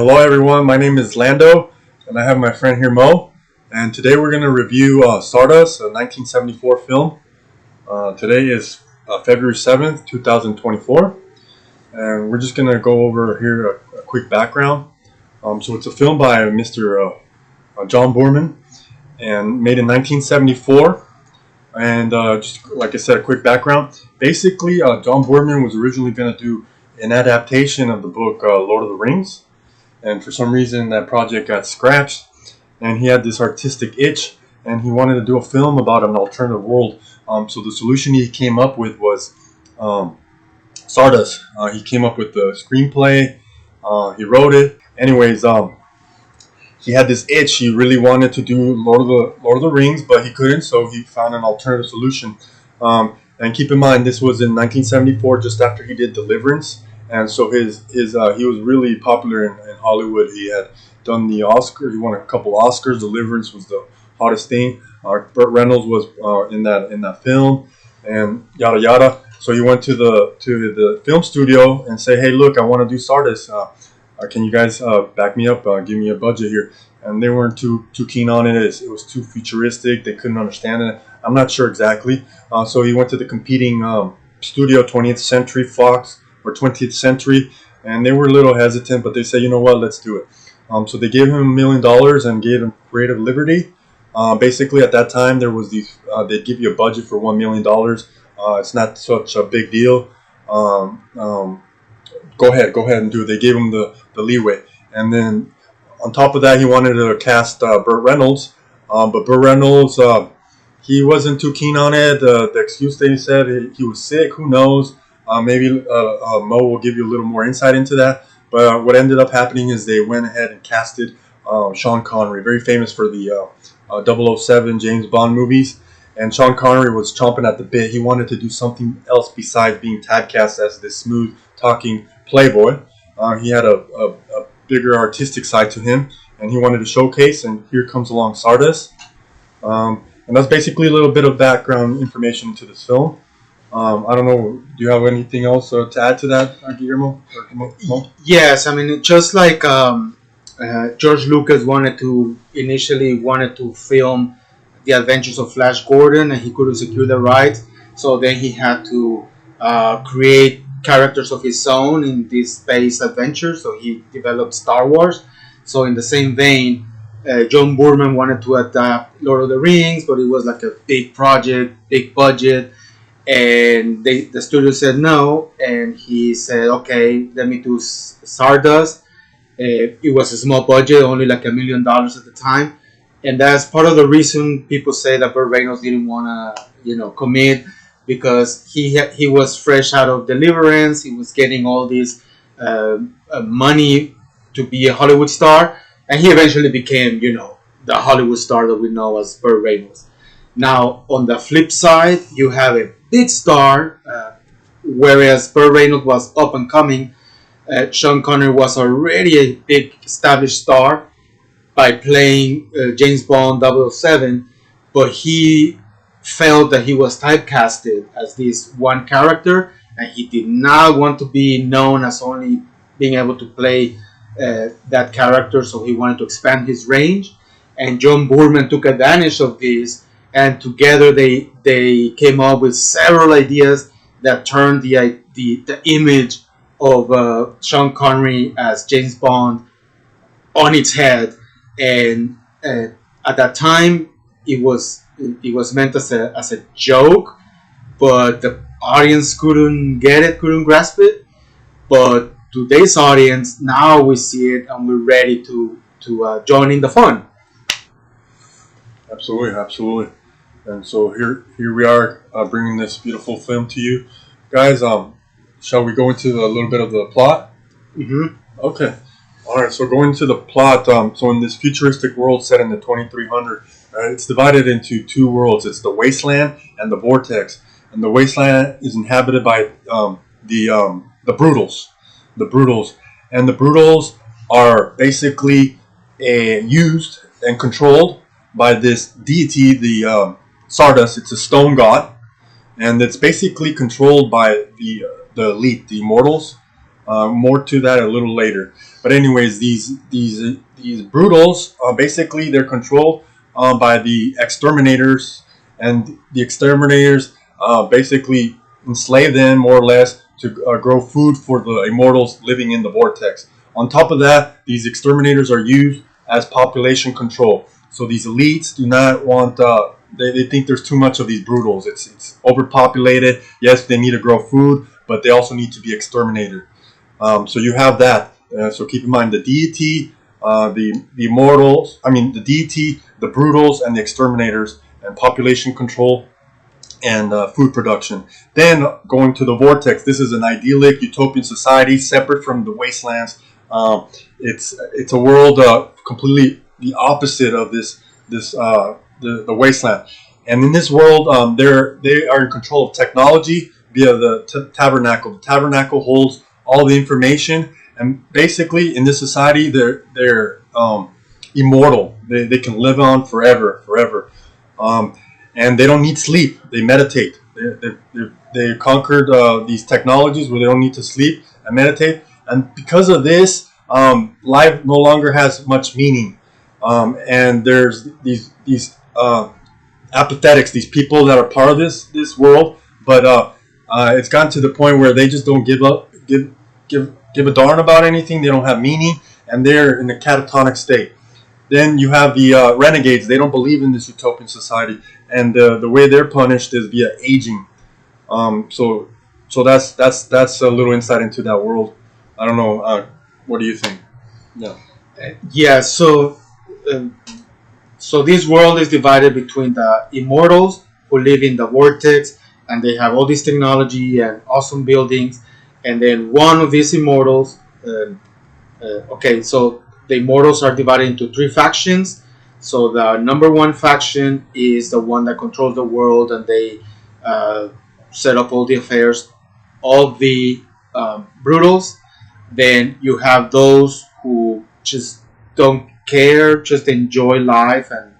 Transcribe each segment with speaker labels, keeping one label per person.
Speaker 1: Hello everyone, my name is Lando, and I have my friend here Mo, and today we're going to review Zardoz, a 1974 film. Today is February 7th, 2024, and we're just going to go over here a quick background. So it's a film by Mr. John Boorman, and made in 1974, and just like I said, a quick background. Basically, John Boorman was originally going to do an adaptation of the book Lord of the Rings, and for some reason that project got scratched, and he had this artistic itch, and he wanted to do a film about an alternative world. So the solution he came up with was Zardoz. He came up with the screenplay, he wrote it. Anyways, he had this itch. He really wanted to do Lord of the Rings, but he couldn't, so he found an alternative solution. And keep in mind, this was in 1974, just after he did Deliverance. And so he was really popular in Hollywood. He had done the Oscar. He won a couple Oscars. Deliverance was the hottest thing. Burt Reynolds was in that film, and yada yada. So he went to the film studio and say, "Hey, look, I want to do Zardoz. Can you guys back me up? Give me a budget here." And they weren't too keen on it. It was too futuristic. They couldn't understand it. I'm not sure exactly. So he went to the competing studio, 20th Century Fox or 20th Century, and they were a little hesitant, but they said, "You know what? Let's do it." So they gave him $1 million and gave him creative liberty. Basically, at that time, there was these. They'd give you a budget for $1 million. It's not such a big deal. Go ahead and do it. They gave him the leeway, and then on top of that, he wanted to cast Burt Reynolds, but Burt Reynolds, he wasn't too keen on it. The excuse they said he was sick. Who knows? Maybe Mo will give you a little more insight into that. But what ended up happening is they went ahead and casted Sean Connery, very famous for the 007 James Bond movies. And Sean Connery was chomping at the bit. He wanted to do something else besides being typecast as this smooth-talking playboy. He had a bigger artistic side to him, and he wanted to showcase. And here comes along Zardoz. And that's basically a little bit of background information into this film. I don't know. Do you have anything else to add to that, Guillermo?
Speaker 2: Yes, I mean, just like George Lucas initially wanted to film the adventures of Flash Gordon, and he couldn't secure the rights, so then he had to create characters of his own in this space adventure. So he developed Star Wars. So in the same vein, John Boorman wanted to adapt Lord of the Rings, but it was like a big project, big budget. And the studio said no, and he said, "Okay, let me do Zardoz." It was a small budget, only like $1 million at the time, and that's part of the reason people say that Burt Reynolds didn't want to, commit, because he was fresh out of Deliverance. He was getting all this money to be a Hollywood star, and he eventually became, the Hollywood star that we know as Burt Reynolds. Now, on the flip side, you have a big star, whereas Burt Reynolds was up and coming. Sean Connery was already a big established star by playing James Bond 007, but he felt that he was typecasted as this one character, and he did not want to be known as only being able to play that character, so he wanted to expand his range. And John Boorman took advantage of this, and together they came up with several ideas that turned the image of Sean Connery as James Bond on its head. And at that time, it was meant as a joke, but the audience couldn't get it, couldn't grasp it. But today's audience, now we see it, and we're ready to join in the fun.
Speaker 1: Absolutely. And so here we are, bringing this beautiful film to you guys. Shall we go into a little bit of the plot?
Speaker 2: Mm-hmm.
Speaker 1: Okay. All right. So going to the plot. So in this futuristic world set in the 2300, it's divided into two worlds. It's the wasteland and the vortex. And the wasteland is inhabited by the Brutals. The Brutals. And the Brutals are basically used and controlled by this deity, the Zardoz. It's a stone god, and it's basically controlled by the elite, the immortals. More to that a little later. But anyways, these brutals, basically they're controlled by the exterminators, and the exterminators basically enslave them more or less to grow food for the immortals living in the vortex. On top of that, these exterminators are used as population control. So these elites do not want. They think there's too much of these brutals. It's overpopulated. Yes, they need to grow food, but they also need to be exterminated. So you have that. So keep in mind the deity, the immortals. I mean the deity, the brutals, and the exterminators, and population control and food production. Then going to the vortex. This is an idyllic utopian society separate from the wastelands. It's a world completely the opposite of the wasteland. And in this world, they are in control of technology via the tabernacle. The tabernacle holds all the information, and basically in this society, they're immortal. They can live on forever. And they don't need sleep. They meditate. They conquered these technologies where they don't need to sleep and meditate. And because of this, life no longer has much meaning. And there's these apathetics, these people that are part of this world, but it's gotten to the point where they just don't give a darn about anything. They don't have meaning, and they're in a catatonic state. Then you have the renegades. They don't believe in this utopian society, and the way they're punished is via aging. So that's a little insight into that world. I don't know. What do you think? Yeah.
Speaker 2: Yeah. So this world is divided between the immortals who live in the vortex, and they have all this technology and awesome buildings, and then one of these immortals. Okay, so the immortals are divided into three factions. So the number one faction is the one that controls the world, and they set up all the affairs of the brutals. Then you have those who just don't care, just enjoy life and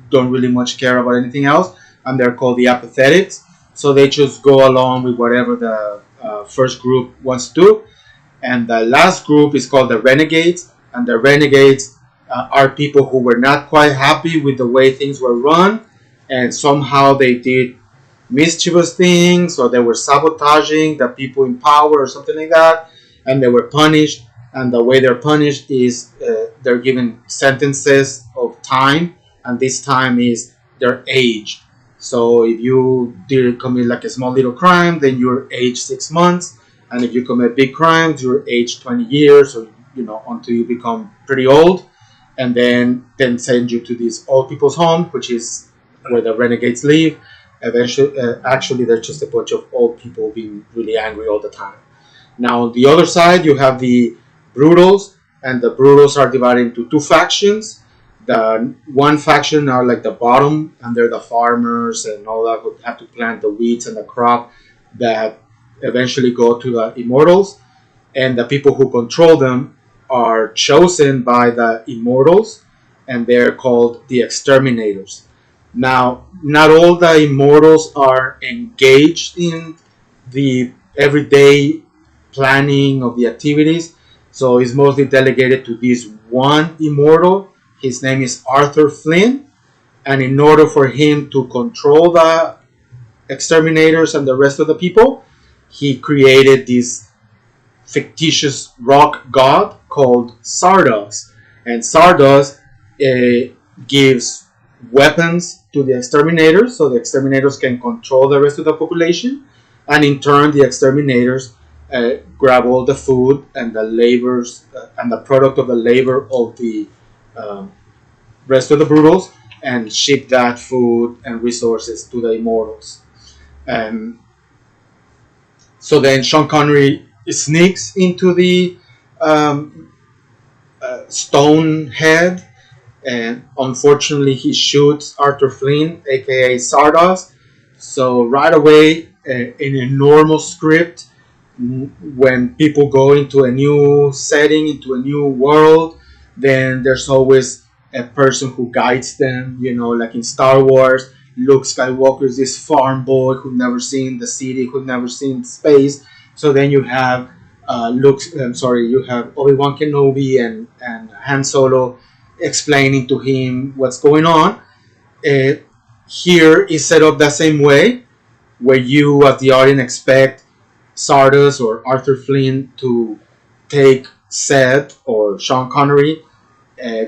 Speaker 2: don't really much care about anything else, and they're called the apathetics. So they just go along with whatever the first group wants to do. And the last group is called the renegades, and the renegades are people who were not quite happy with the way things were run, and somehow they did mischievous things, or they were sabotaging the people in power or something like that, and they were punished. And the way they're punished is they're given sentences of time, and this time is their age. So if you did commit like a small little crime, then you're aged 6 months, and if you commit big crimes, you're aged 20 years, or until you become pretty old, and then send you to this old people's home, which is where the renegades live. Eventually, actually, they're just a bunch of old people being really angry all the time. Now, on the other side, you have the brutals, and the brutals are divided into two factions. The one faction are like the bottom, and they're the farmers and all that who have to plant the weeds and the crop that eventually go to the immortals. And the people who control them are chosen by the immortals, and they're called the exterminators. Now, not all the immortals are engaged in the everyday planning of the activities, so it's mostly delegated to this one immortal. His name is Arthur Flynn, and in order for him to control the exterminators and the rest of the people, he created this fictitious rock god called Zardoz. And Zardoz gives weapons to the exterminators, so the exterminators can control the rest of the population, and in turn the exterminators grab all the food and the labors and the product of the labor of the rest of the brutals, and ship that food and resources to the immortals. So then Sean Connery sneaks into the stone head, and unfortunately he shoots Arthur Flynn, aka Zardoz. So right away, in a normal script, when people go into a new setting, into a new world, then there's always a person who guides them. Like in Star Wars, Luke Skywalker is this farm boy who'd never seen the city, who'd never seen space. So then you have you have Obi-Wan Kenobi and Han Solo explaining to him what's going on. Uh, Here is set up the same way, where you as the audience expect Zardoz or Arthur Flynn to take Seth or Sean Connery,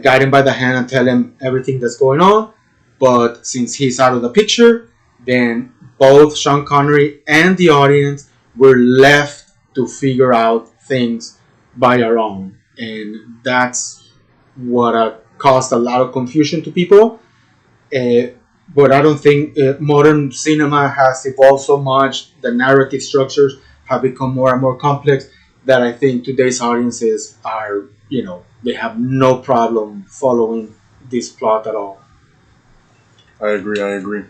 Speaker 2: guide him by the hand and tell him everything that's going on. But since he's out of the picture, then both Sean Connery and the audience were left to figure out things by our own. And that's what caused a lot of confusion to people. Uh, but I don't think modern cinema has evolved so much. The narrative structures have become more and more complex that I think today's audiences are, they have no problem following this plot at all.
Speaker 1: I agree. I agree.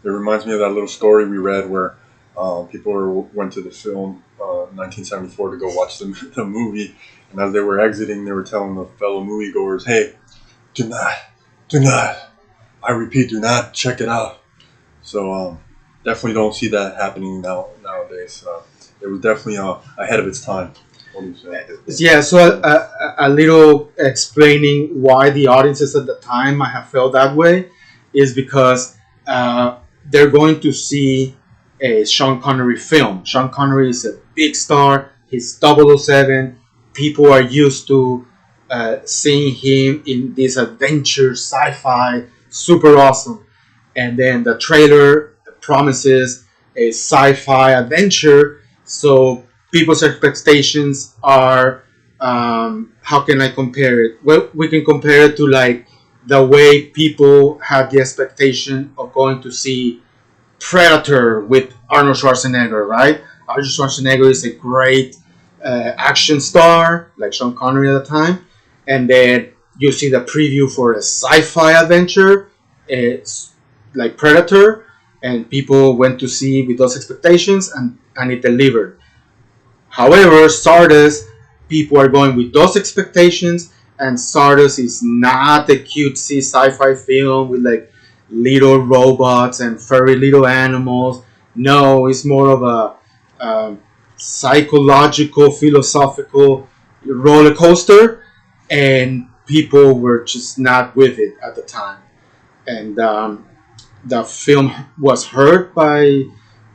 Speaker 1: It reminds me of that little story we read where people went to the film 1974 to go watch the movie, and as they were exiting, they were telling the fellow moviegoers, "Hey, do not, I repeat, do not check it out." So definitely don't see that happening nowadays. It was definitely ahead of its time. What do you say?
Speaker 2: Yeah, so a little explaining why the audiences at the time might have felt that way is because they're going to see a Sean Connery film. Sean Connery is a big star. He's 007. People are used to seeing him in this adventure, sci-fi, super awesome. And then the trailer promises a sci-fi adventure. So people's expectations are, how can I compare it? Well, we can compare it to like the way people have the expectation of going to see Predator with Arnold Schwarzenegger, right? Arnold Schwarzenegger is a great action star, like Sean Connery at the time, and then you see the preview for a sci-fi adventure, it's like Predator, and people went to see with those expectations, and it delivered. However, Zardoz, people are going with those expectations, and Zardoz is not a cutesy sci-fi film with like little robots and furry little animals. No, it's more of a psychological, philosophical roller coaster, and people were just not with it at the time. And the film was hurt by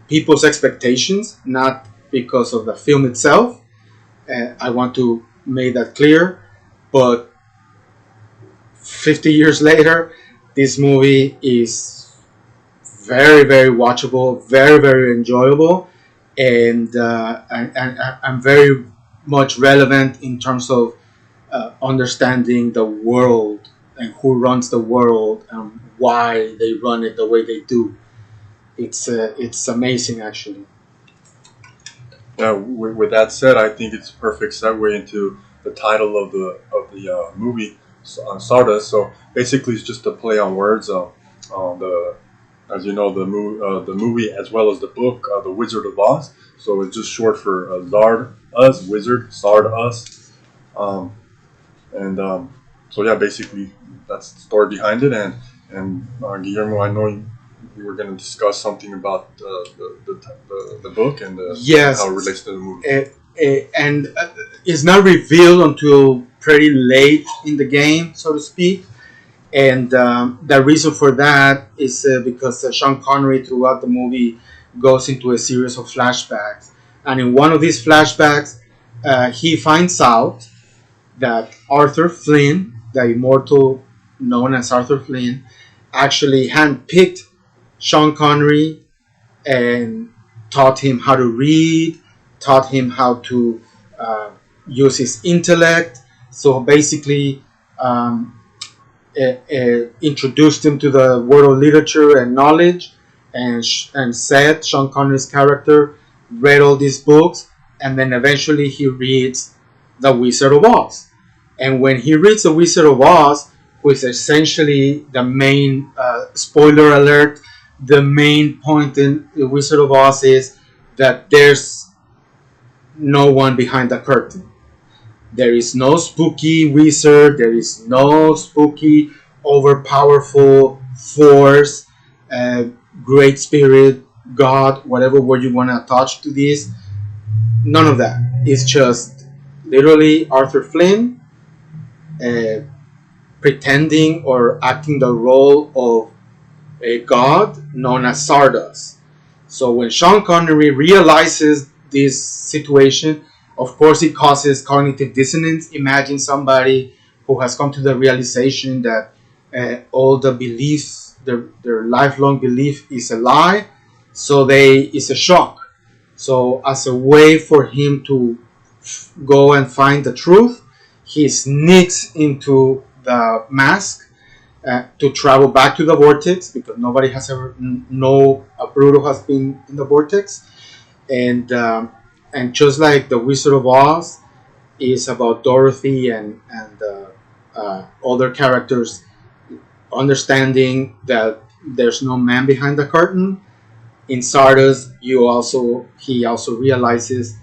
Speaker 2: people's expectations, not because of the film itself. I want to make that clear. But 50 years later, this movie is very, very watchable, very, very enjoyable, and very much relevant in terms of understanding the world and who runs the world and why they run it the way they do. It's amazing, actually.
Speaker 1: Yeah. With that said, I think it's a perfect segue into the title of the movie, Stardust. So basically, it's just a play on words. The As you know, the movie as well as the book, The Wizard of Oz. So it's just short for Zardoz, Wizard, Zardoz. Um, and so yeah, basically that's the story behind it. And Guillermo, I know you were going to discuss something about the book and
Speaker 2: Yes,
Speaker 1: how it relates to the movie.
Speaker 2: and it's not revealed until pretty late in the game, so to speak. And the reason for that is because Sean Connery throughout the movie goes into a series of flashbacks. And in one of these flashbacks, he finds out that Arthur Flynn, the immortal known as Arthur Flynn, actually handpicked Sean Connery and taught him how to read, taught him how to use his intellect. So basically, introduced him to the world of literature and knowledge, and said Sean Connery's character read all these books, and then eventually he reads The Wizard of Oz. And when he reads The Wizard of Oz, which is essentially the main spoiler alert, the main point in The Wizard of Oz is that there's no one behind the curtain. There is no spooky wizard. There is no spooky, overpowerful force, great spirit, God, whatever word you want to attach to this. None of that. It's just literally Arthur Flynn uh, pretending or acting the role of a god known as Zardoz. So when Sean Connery realizes this situation, of course it causes cognitive dissonance. Imagine somebody who has come to the realization that all the beliefs, their lifelong belief is a lie. So it's a shock. So as a way for him to go and find the truth, he sneaks into the mask to travel back to the vortex, because nobody has ever no a Bruto has been in the vortex, and just like the Wizard of Oz is about Dorothy and other characters understanding that there's no man behind the curtain. In Zardoz, he also realizes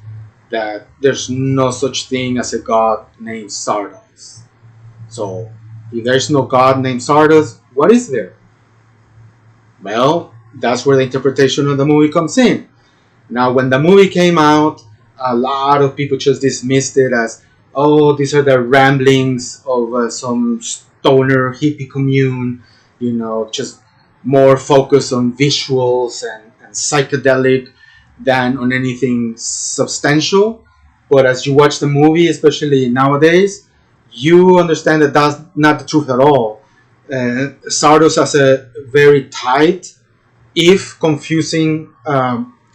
Speaker 2: that there's no such thing as a god named Zardoz. So if there's no god named Zardoz, what is there? Well, that's where the interpretation of the movie comes in. Now, when the movie came out, a lot of people just dismissed it as, oh, these are the ramblings of some stoner hippie commune, just more focused on visuals and psychedelic than on anything substantial. But as you watch the movie, especially nowadays, you understand that that's not the truth at all. Zardoz has a very tight, if confusing,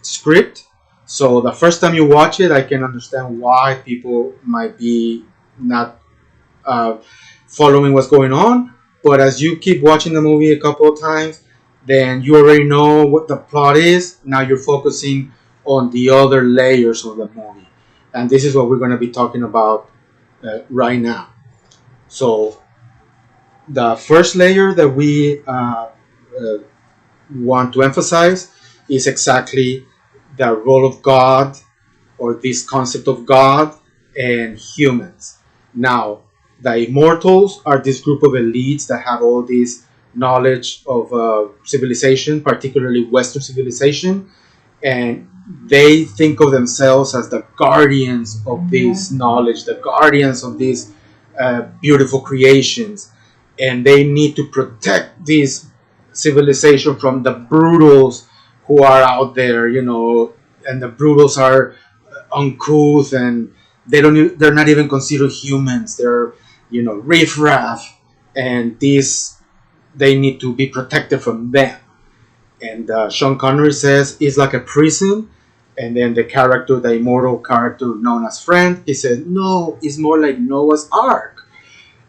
Speaker 2: script. So the first time you watch it, I can understand why people might be not following what's going on. But as you keep watching the movie a couple of times, then you already know what the plot is. Now you're focusing on the other layers of the movie. And this is what we're going to be talking about right now. So the first layer that we want to emphasize is exactly the role of God, or this concept of God and humans. Now, the immortals are this group of elites that have all this knowledge of civilization, particularly Western civilization, and they think of themselves as the guardians of this knowledge, the guardians of these beautiful creations, and they need to protect this civilization from the brutals who are out there, and the brutals are uncouth, and they're not even considered humans. They're riffraff, and they need to be protected from them. And Sean Connery says it's like a prison. And then the immortal character known as Friend, he says, no, it's more like Noah's Ark.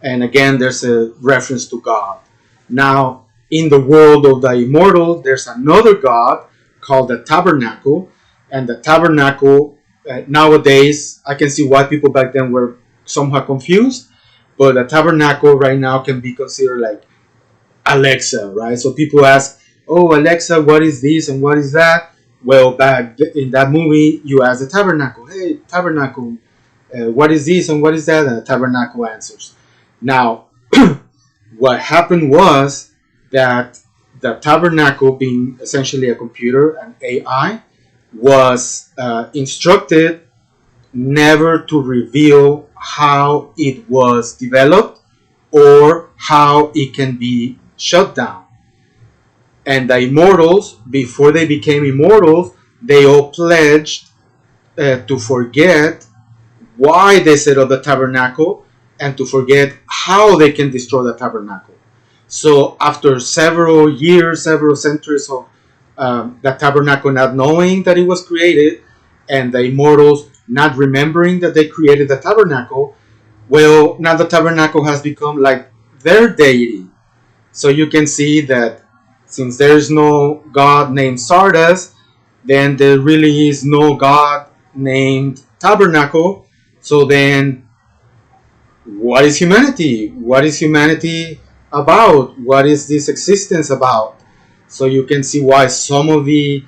Speaker 2: And again, there's a reference to God. Now, in the world of the immortal, there's another god called the Tabernacle. And the Tabernacle, nowadays, I can see why people back then were somewhat confused. But the Tabernacle right now can be considered like Alexa, right? So people ask, oh, Alexa, what is this and what is that? Well, back in that movie, you ask the Tabernacle, hey, Tabernacle, what is this and what is that? And the Tabernacle answers. Now, what happened was that the Tabernacle, being essentially a computer, an AI, was instructed never to reveal how it was developed or how it can be shut down. And the immortals, before they became immortals, they all pledged to forget why they set up the tabernacle and to forget how they can destroy the tabernacle. So after several years, several centuries of the tabernacle not knowing that it was created, and the immortals not remembering that they created the tabernacle, well, now the tabernacle has become like their deity. So you can see that since there is no god named Zardoz, then there really is no god named Tabernacle. So then, what is humanity? What is humanity about? What is this existence about? So you can see why some of the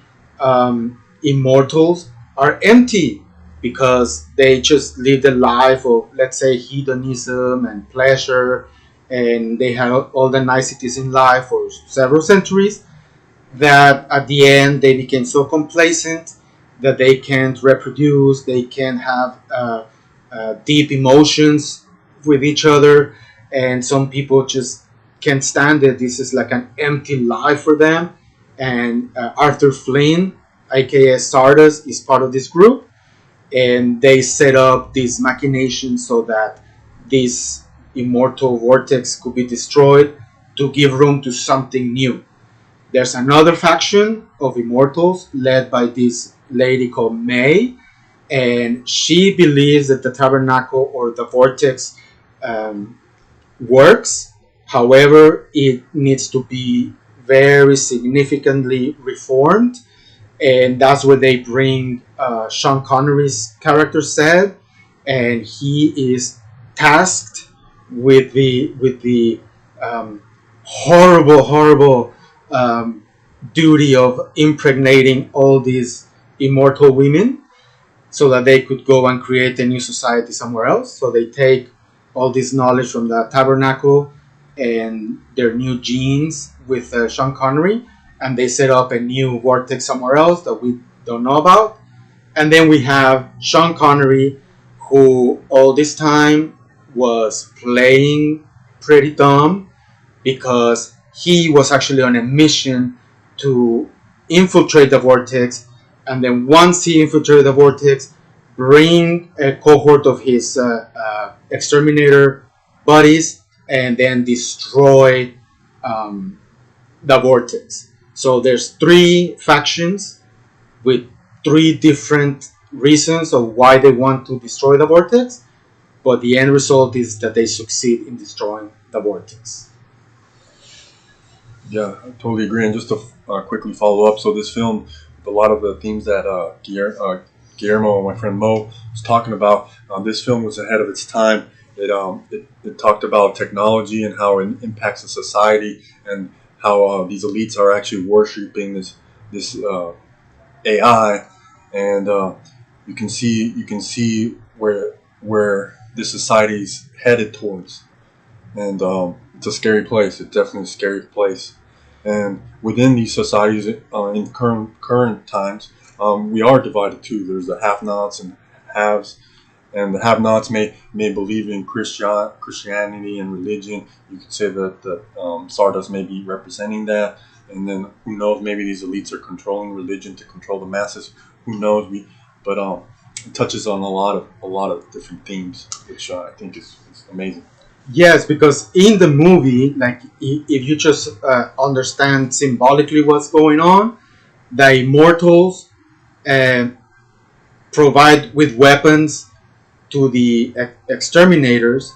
Speaker 2: immortals are empty, because they just lived a life of, let's say, hedonism and pleasure, and they had all the niceties in life for several centuries, that at the end they became so complacent that they can't reproduce, they can't have deep emotions with each other, and some people just can't stand it. This is like an empty life for them. And Arthur Flynn, aka Zardoz, is part of this group, and they set up these machinations so that this immortal vortex could be destroyed to give room to something new. There's another faction of immortals led by this lady called May, and she believes that the tabernacle or the vortex um, works. However, it needs to be very significantly reformed, and that's where they bring Sean Connery's character said, and he is tasked with the horrible um, duty of impregnating all these immortal women so that they could go and create a new society somewhere else. So they take all this knowledge from the tabernacle and their new genes with Sean Connery, and they set up a new vortex somewhere else that we don't know about. And then we have Sean Connery, who all this time was playing pretty dumb because he was actually on a mission to infiltrate the vortex, and then once he infiltrated the vortex, bring a cohort of his exterminator buddies and then destroy um, the vortex. So there's three factions with three different reasons of why they want to destroy the vortex, but the end result is that they succeed in destroying the vortex.
Speaker 1: Yeah, I totally agree. And just to quickly follow up, so this film, a lot of the themes that Guillermo, my friend Mo, was talking about, this film was ahead of its time. It talked about technology and how it impacts the society, and how these elites are actually worshiping this AI, and you can see where this society's headed towards, and it's a scary place. It's definitely a scary place. And within these societies, in current times, we are divided too. There's the have-nots and haves, and the have-nots may believe in Christianity and religion. You could say that Zardoz may be representing that, and then who knows? Maybe these elites are controlling religion to control the masses. Who knows? But it touches on a lot of different themes, which I think is amazing.
Speaker 2: Yes, because in the movie, like if you just understand symbolically what's going on, the immortals uh, provide with weapons to the exterminators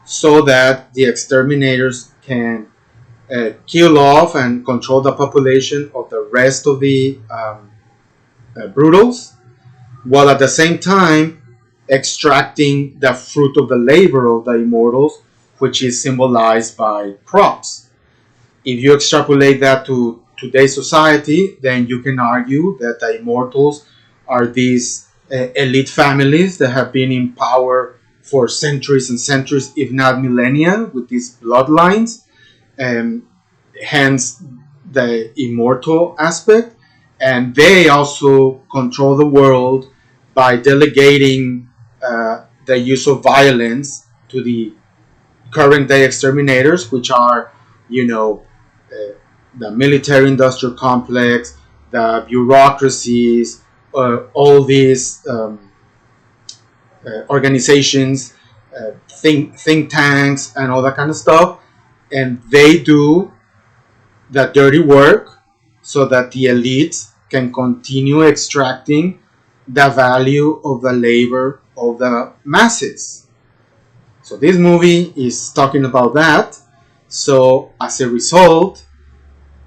Speaker 2: so that the exterminators can kill off and control the population of the rest of the brutals, while at the same time extracting the fruit of the labor of the immortals, which is symbolized by crops. If you extrapolate that to today's society, then you can argue that the immortals are these elite families that have been in power for centuries and centuries, if not millennia, with these bloodlines, and hence the immortal aspect. And they also control the world by delegating the use of violence to the current day exterminators, which are, you know, the military industrial complex, the bureaucracies, all these organizations, think tanks, and all that kind of stuff. And they do the dirty work so that the elite can continue extracting the value of the labor of the masses. So this movie is talking about that. So as a result,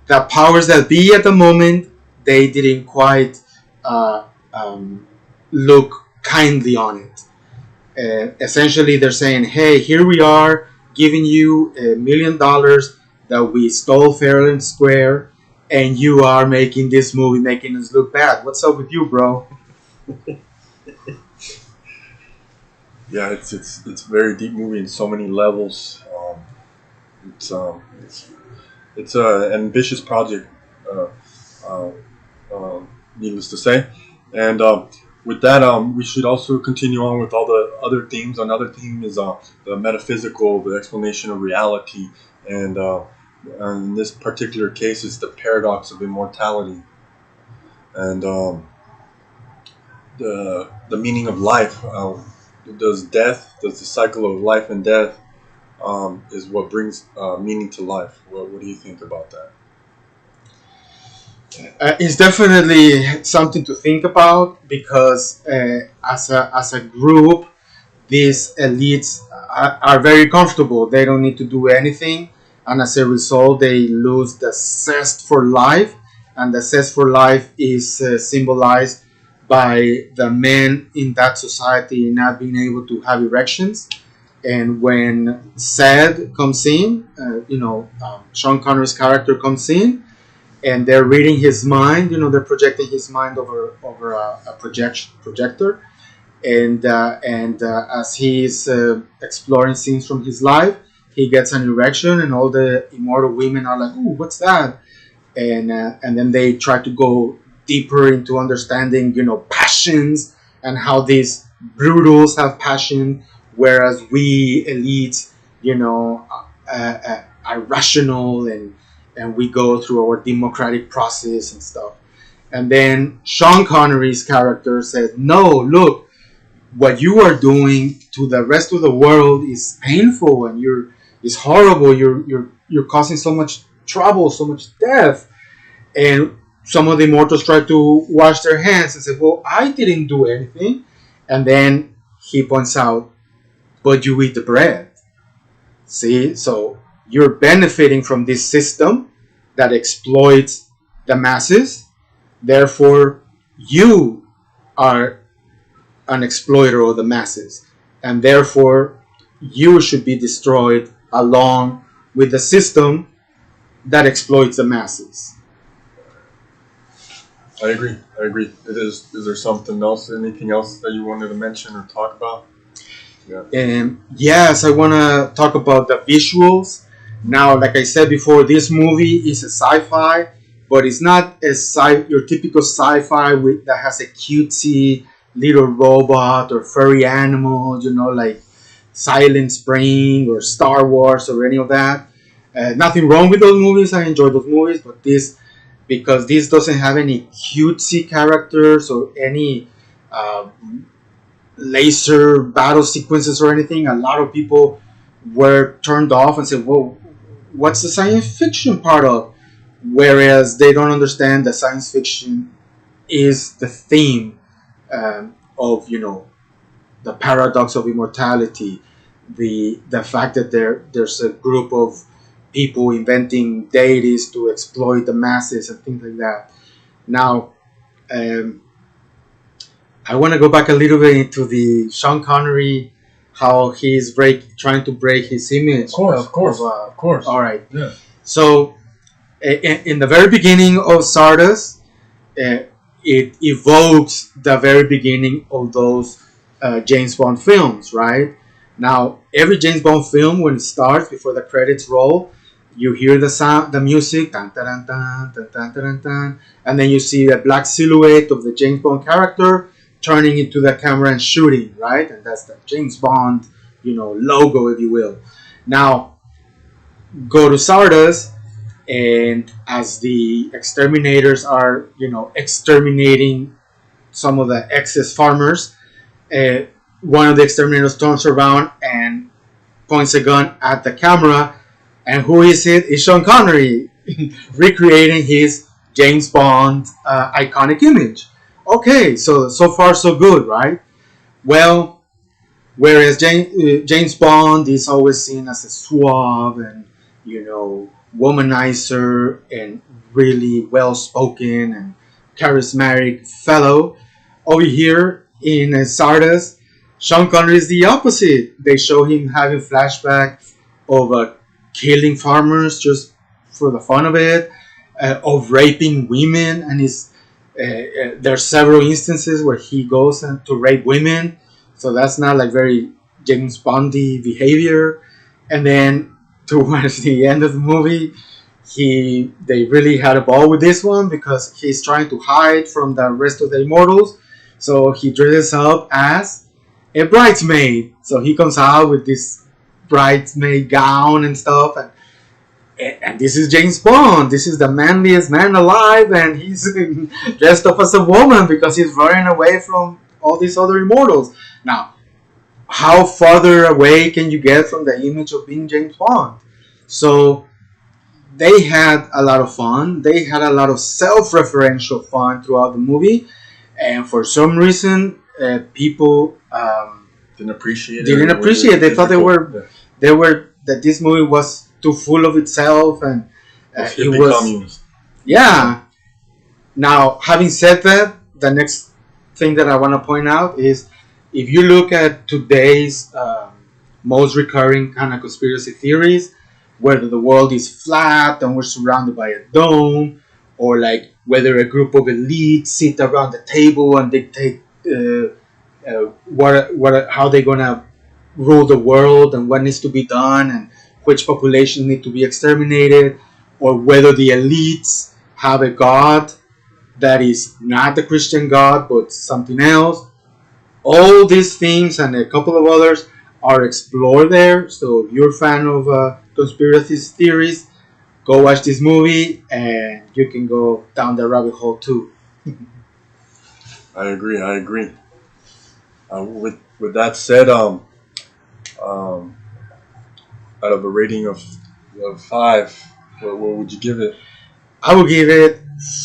Speaker 2: the powers that be at the moment, they didn't quite uh, um, look kindly on it. Essentially, they're saying, "Hey, here we are, giving you $1 million that we stole fair and square, and you are making this movie, making us look bad. What's up with you, bro?"
Speaker 1: Yeah, it's a very deep movie in so many levels. It's um, it's it's an ambitious project. Uh, uh, needless to say, And with that, we should also continue on with all the other themes. Another theme is the metaphysical, the explanation of reality, and in this particular case, it's the paradox of immortality and the meaning of life. Does the cycle of life and death is what brings meaning to life? What do you think about that?
Speaker 2: It's definitely something to think about because as a group, these elites are very comfortable. They don't need to do anything, and as a result, they lose the zest for life. And the zest for life is symbolized by the men in that society not being able to have erections. And when Sad comes in, Sean Connery's character comes in, and they're reading his mind. They're projecting his mind over a projector, and as he's exploring scenes from his life, he gets an erection, and all the immortal women are like, "Ooh, what's that?" And then they try to go deeper into understanding, passions and how these brutals have passion, whereas we elites, are rational and we go through our democratic process and stuff. And then Sean Connery's character says, "No, look, what you are doing to the rest of the world is painful and it's horrible. You're causing so much trouble, so much death." And some of the immortals try to wash their hands and say, "Well, I didn't do anything." And then he points out, "But you eat the bread. See, so you're benefiting from this system that exploits the masses. Therefore, you are an exploiter of the masses, and therefore you should be destroyed along with the system that exploits the masses."
Speaker 1: I agree. I agree. Is there something else, anything else that you wanted to mention or talk about? Yeah.
Speaker 2: And yes, I want to talk about the visuals. Now, like I said before, this movie is a sci-fi, but it's not your typical sci-fi that has a cutesy little robot or furry animal, like Silent Spring or Star Wars or any of that. Nothing wrong with those movies. I enjoy those movies, but because this doesn't have any cutesy characters or any laser battle sequences or anything, a lot of people were turned off and said, "Whoa, what's the science fiction part of?" Whereas they don't understand that science fiction is the theme of the paradox of immortality, the fact that there's a group of people inventing deities to exploit the masses and things like that. Now, I want to go back a little bit into the Sean Connery, how he's trying to break his image.
Speaker 1: Of course.
Speaker 2: All right.
Speaker 1: Yeah.
Speaker 2: So, in the very beginning of Zardoz, it evokes the very beginning of those James Bond films, right? Now, every James Bond film, when it starts, before the credits roll, you hear the sound, the music, tan, tan, tan, tan, tan, tan, tan, and then you see the black silhouette of the James Bond character turning into the camera and shooting, right? And that's the James Bond, logo, if you will. Now, go to Zardoz, and as the exterminators are, exterminating some of the excess farmers, one of the exterminators turns around and points a gun at the camera, and who is it? It's Sean Connery, recreating his James Bond iconic image. Okay, so far so good, right? Well, whereas James Bond is always seen as a suave and womanizer and really well spoken and charismatic fellow, over here in Zardoz, Sean Connery is the opposite. They show him having flashbacks of killing farmers just for the fun of it, of raping women, and there are several instances where he goes to rape women. So that's not like very James Bondy behavior. And then towards the end of the movie, they really had a ball with this one because he's trying to hide from the rest of the immortals, So he dresses up as a bridesmaid. So he comes out with this bridesmaid gown and stuff, and this is James Bond. This is the manliest man alive, and he's dressed up as a woman because he's running away from all these other immortals. Now, how farther away can you get from the image of being James Bond? So they had a lot of fun. They had a lot of self-referential fun throughout the movie, and for some reason, people
Speaker 1: didn't appreciate it.
Speaker 2: Didn't appreciate it. They thought that this movie was too full of itself, and it was
Speaker 1: communist.
Speaker 2: Yeah. Now, having said that, the next thing that I want to point out is if you look at today's most recurring kind of conspiracy theories, whether the world is flat and we're surrounded by a dome, or like whether a group of elites sit around the table and dictate how they're gonna rule the world and what needs to be done and which population need to be exterminated, or whether the elites have a god that is not the Christian God but something else. All these things and a couple of others are explored there. So if you're a fan of conspiracy theories, go watch this movie and you can go down the rabbit hole too.
Speaker 1: I agree. With that said, out of a rating of 5, what would you give it?
Speaker 2: I would give it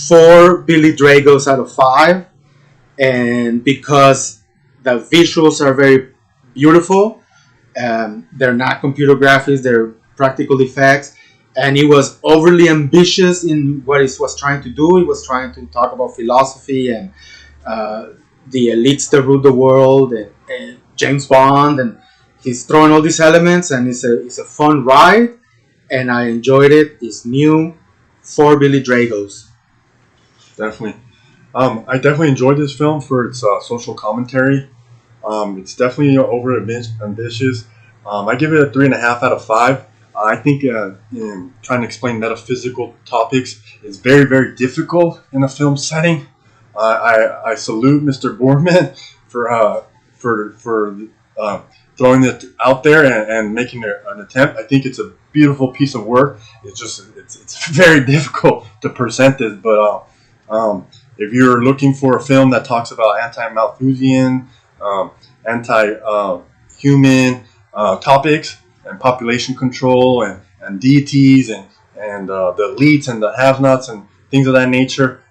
Speaker 2: 4 Billy Dragos out of 5, and because the visuals are very beautiful, they're not computer graphics, they're practical effects, and he was overly ambitious in what he was trying to do. He was trying to talk about philosophy and the elites that rule the world, and James Bond, and he's throwing all these elements, and it's a fun ride, and I enjoyed it. It's new. 4 Billy Dragos.
Speaker 1: Definitely. I definitely enjoyed this film for its social commentary. It's definitely over ambitious. I give it a 3.5 out of 5. I think trying to explain metaphysical topics is very, very difficult in a film setting. I salute Mr. Boorman for throwing it out there and making an attempt. I think it's a beautiful piece of work. It's very difficult to present this, but if you're looking for a film that talks about anti-Malthusian, anti-human topics and population control and deities and the elites and the have-nots and things of that nature,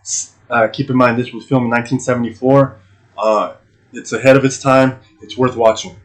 Speaker 1: keep in mind this was filmed in 1974. It's ahead of its time. It's worth watching.